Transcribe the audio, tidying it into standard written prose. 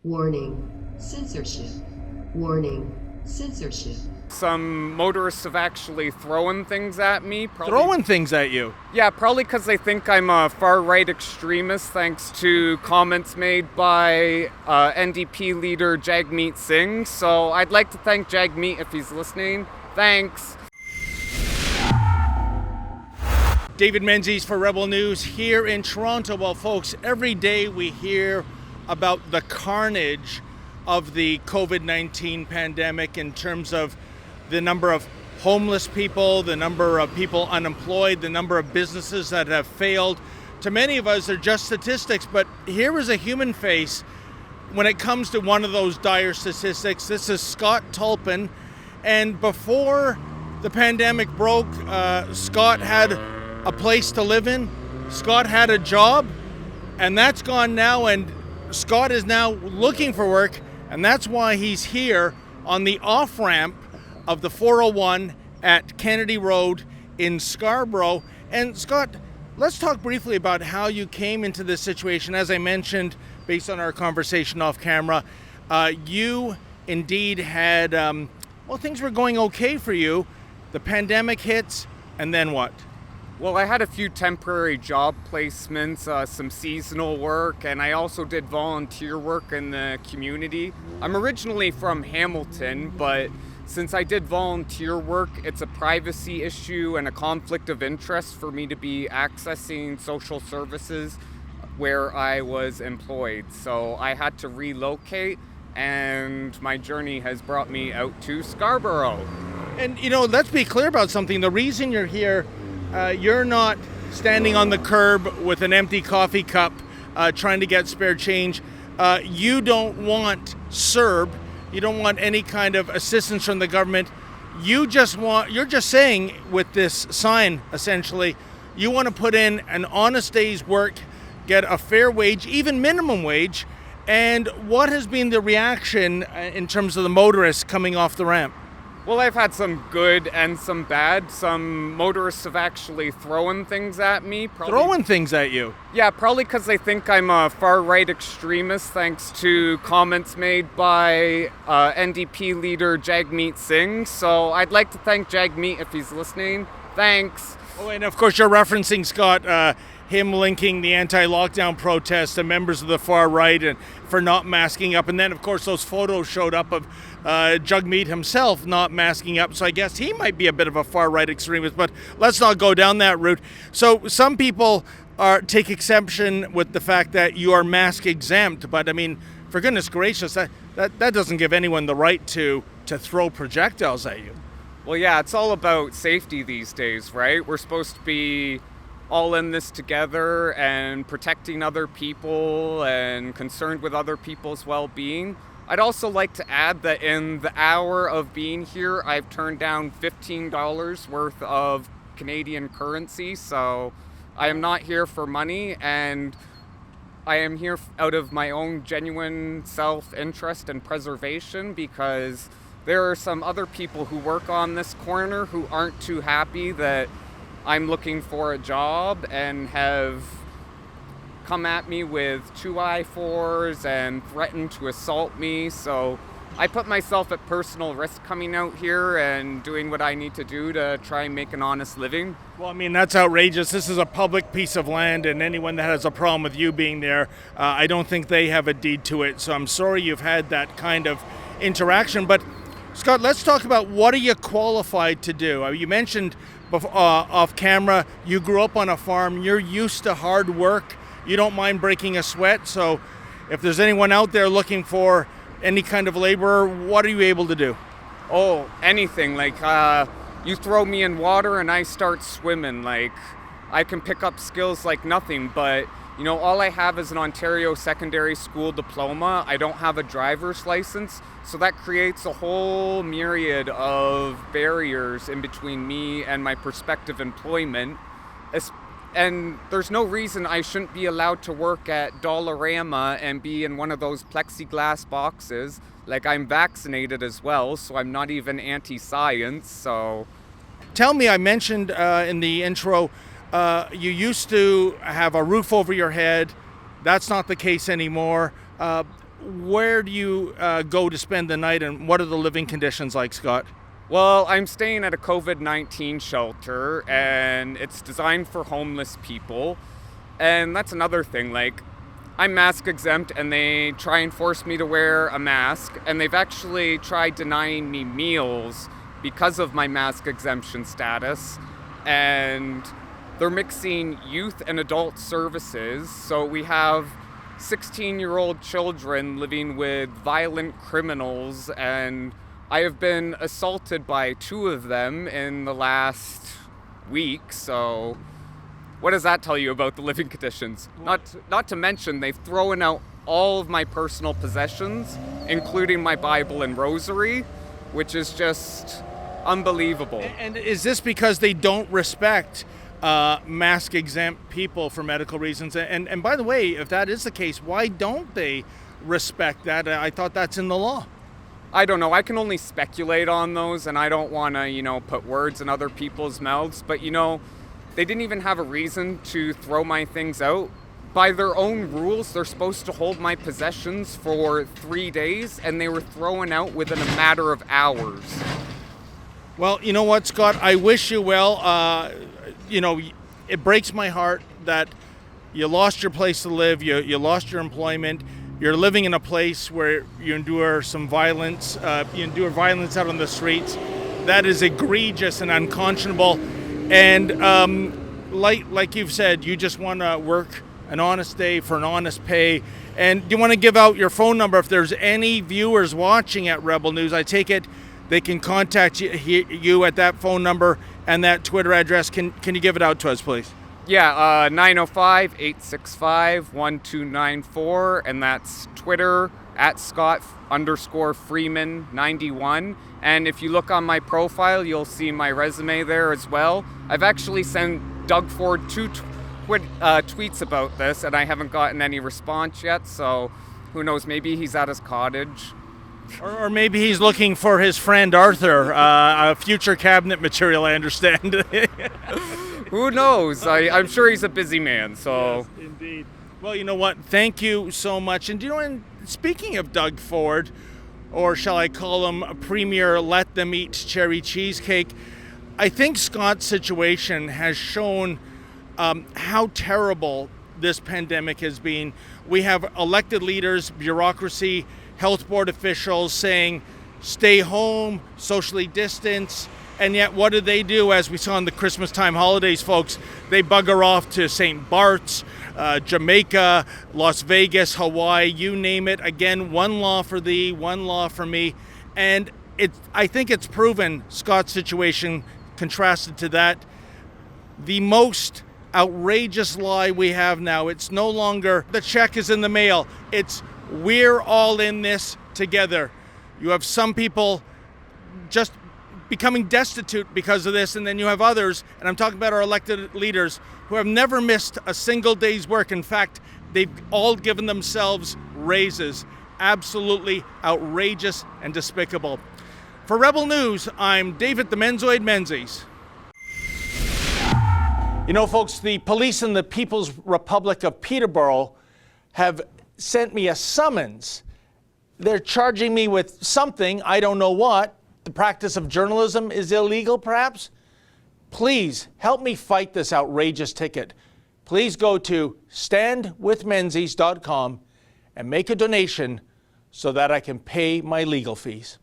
Warning, censorship. Warning, censorship. Some motorists have actually thrown things at me. Throwing things at you? Yeah, probably because they think I'm a far-right extremist, thanks to comments made by NDP leader Jagmeet Singh. So I'd like to thank Jagmeet if he's listening. Thanks. David Menzies for Rebel News here in Toronto. Well, folks, every day we hear about the carnage of the COVID-19 pandemic in terms of the number of homeless people, the number of people unemployed, the number of businesses that have failed. To many of us, they're just statistics, but here is a human face when it comes to one of those dire statistics. This is Scott Tulpin, and before the pandemic broke, Scott had a place to live in, Scott had a job, and that's gone now, and Scott is now looking for work, and that's why he's here on the off-ramp of the 401 at Kennedy Road in Scarborough. And Scott, let's talk briefly about how you came into this situation. As I mentioned, based on our conversation off camera, you indeed had, things were going okay for you. The pandemic hits, and then what? Well, I had a few temporary job placements, some seasonal work, and I also did volunteer work in the community. I'm originally from Hamilton, but since I did volunteer work, it's a privacy issue and a conflict of interest for me to be accessing social services where I was employed. So I had to relocate, and my journey has brought me out to Scarborough. And, let's be clear about something. The reason you're here, you're not standing on the curb with an empty coffee cup trying to get spare change. You don't want CERB. You don't want any kind of assistance from the government. You're just saying with this sign, essentially, you want to put in an honest day's work, get a fair wage, even minimum wage. And what has been the reaction in terms of the motorists coming off the ramp? Well, I've had some good and some bad. Some motorists have actually thrown things at me. Throwing things at you? Yeah, probably because they think I'm a far-right extremist, thanks to comments made by NDP leader Jagmeet Singh. So I'd like to thank Jagmeet if he's listening. Thanks. Oh, and of course you're referencing, Scott, him linking the anti-lockdown protests to members of the far right and for not masking up. And then, of course, those photos showed up of Jagmeet himself not masking up. So I guess he might be a bit of a far right extremist, but let's not go down that route. So some people take exception with the fact that you are mask exempt. But I mean, for goodness gracious, that doesn't give anyone the right to throw projectiles at you. Well, yeah, it's all about safety these days, right? We're supposed to be all in this together and protecting other people and concerned with other people's well-being. I'd also like to add that in the hour of being here, I've turned down $15 worth of Canadian currency, so I am not here for money, and I am here out of my own genuine self-interest and preservation, because there are some other people who work on this corner who aren't too happy that I'm looking for a job and have come at me with 2i4s and threatened to assault me. So I put myself at personal risk coming out here and doing what I need to do to try and make an honest living. Well, I mean, that's outrageous. This is a public piece of land, and anyone that has a problem with you being there, I don't think they have a deed to it. So I'm sorry you've had that kind of interaction. But Scott, let's talk about what are you qualified to do? You mentioned off camera, you grew up on a farm, you're used to hard work, you don't mind breaking a sweat. So if there's anyone out there looking for any kind of laborer, what are you able to do? Oh, anything. Like, you throw me in water and I start swimming. Like, I can pick up skills like nothing, but all I have is an Ontario secondary school diploma. I don't have a driver's license, so that creates a whole myriad of barriers in between me and my prospective employment. And there's no reason I shouldn't be allowed to work at Dollarama and be in one of those plexiglass boxes. Like, I'm vaccinated as well, so I'm not even anti-science, so... Tell me, I mentioned in the intro, you used to have a roof over your head. That's not the case anymore. where do you go to spend the night, and what are the living conditions like, Scott? Well, I'm staying at a COVID-19 shelter, and it's designed for homeless people. And that's another thing, like, I'm mask exempt, and they try and force me to wear a mask, and they've actually tried denying me meals because of my mask exemption status, and they're mixing youth and adult services. So we have 16-year-old children living with violent criminals, and I have been assaulted by 2 of them in the last week. So what does that tell you about the living conditions? Not to mention they've thrown out all of my personal possessions, including my Bible and rosary, which is just unbelievable. And is this because they don't respect mask exempt people for medical reasons? And by the way, if that is the case, why don't they respect that? I thought that's in the law. I don't know. I can only speculate on those, and I don't want to, put words in other people's mouths. But, they didn't even have a reason to throw my things out. By their own rules, they're supposed to hold my possessions for 3 days, and they were thrown out within a matter of hours. Well, you know what, Scott? I wish you well. It breaks my heart that you lost your place to live, you lost your employment, you're living in a place where you endure some violence, you endure violence out on the streets. That is egregious and unconscionable. And like you've said, you just want to work an honest day for an honest pay. And do you want to give out your phone number if there's any viewers watching at Rebel News? I take it they can contact you at that phone number and that Twitter address. Can you give it out to us, please? Yeah, 905-865-1294, and that's Twitter at Scott_Freeman91. And if you look on my profile, you'll see my resume there as well. I've actually sent Doug Ford 2 tweets about this, and I haven't gotten any response yet, so who knows, maybe he's at his cottage. Or maybe he's looking for his friend Arthur, a future cabinet material, I understand. Who knows? I'm sure he's a busy man, so. Yes, indeed. Well, you know what? Thank you so much. And and speaking of Doug Ford, or shall I call him Premier Let Them Eat Cherry Cheesecake, I think Scott's situation has shown how terrible this pandemic has been. We have elected leaders, bureaucracy, health board officials saying, stay home, socially distance. And yet what do? As we saw in the Christmas time holidays, folks, they bugger off to St. Bart's, Jamaica, Las Vegas, Hawaii, you name it. Again, one law for thee, one law for me. And I think it's proven Scott's situation contrasted to that. The most outrageous lie we have now, it's no longer the check is in the mail. It's we're all in this together. You have some people just becoming destitute because of this, and then you have others, and I'm talking about our elected leaders, who have never missed a single day's work. In fact, they've all given themselves raises. Absolutely outrageous and despicable. For Rebel News, I'm David the Menzoid Menzies. You know, folks, the police in the People's Republic of Peterborough have sent me a summons. They're charging me with something, I don't know what. The practice of journalism is illegal, perhaps? Please help me fight this outrageous ticket. Please go to standwithmenzies.com and make a donation so that I can pay my legal fees.